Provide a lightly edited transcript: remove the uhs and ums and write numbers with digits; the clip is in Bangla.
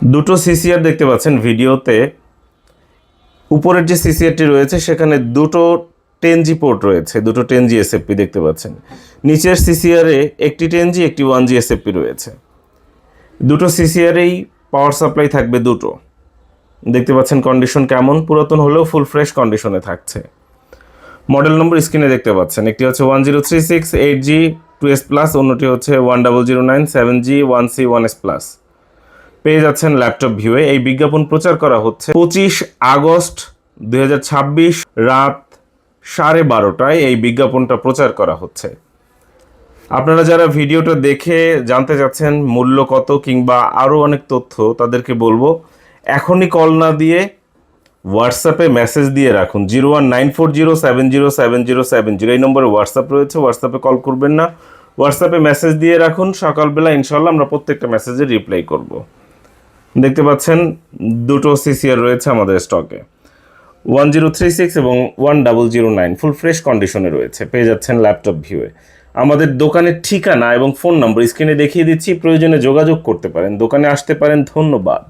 দুটো সিসিআর দেখতে পাচ্ছেন ভিডিওতে। উপরের যে সিসিআরটি রয়েছে সেখানে দুটো 10G পোর্ট রয়েছে, দুটো 10G এসএফপি দেখতে পাচ্ছেন। নিচের সিসিআরে একটি 10G একটি 1G এসএফপি রয়েছে। দুটো সিসিআরেই পাওয়ার সাপ্লাই থাকবে দুটো। দেখতে পাচ্ছেন কন্ডিশন কেমন, পুরাতন হলেও ফুল ফ্রেশ কন্ডিশনে থাকছে। মডেল নম্বর স্ক্রিনে দেখতে পাচ্ছেন, একটি হচ্ছে 1036 8G 2S প্লাস, অন্যটি হচ্ছে 1009 7G 1C 1S প্লাস। পেয়ে যাচ্ছেন ল্যাপটপ ভিউয়ে। এই বিজ্ঞাপন প্রচার করা হচ্ছে 25 আগস্ট 2026 রাত 12:30টায় এই বিজ্ঞাপনটা প্রচার করা হচ্ছে। আপনারা যারা ভিডিওটা দেখে জানতে চাচ্ছেন মূল্য কত কিংবা আরও অনেক তথ্য, তাদেরকে বলবো এখনই কল না দিয়ে হোয়াটসঅ্যাপে মেসেজ দিয়ে রাখুন। 01940707070 এই নম্বরে হোয়াটসঅ্যাপ রয়েছে, হোয়াটসঅ্যাপে কল করবেন না, হোয়াটসঅ্যাপে মেসেজ দিয়ে রাখুন। সকালবেলা ইনশাল্লাহ আমরা প্রত্যেকটা মেসেজে রিপ্লাই করব। দেখতে পাচ্ছেন দুটো সিসিআর রয়েছে আমাদের স্টকে, 1036 এবং 1009 ফুল ফ্রেশ কন্ডিশনে রয়েছে। পেয়ে যাচ্ছেন ল্যাপটপ ভিউয়ে। আমাদের দোকানের ঠিকানা এবং ফোন নম্বর স্ক্রিনে দেখিয়ে দিচ্ছি, প্রয়োজনে যোগাযোগ করতে পারেন, দোকানে আসতে পারেন। ধন্যবাদ।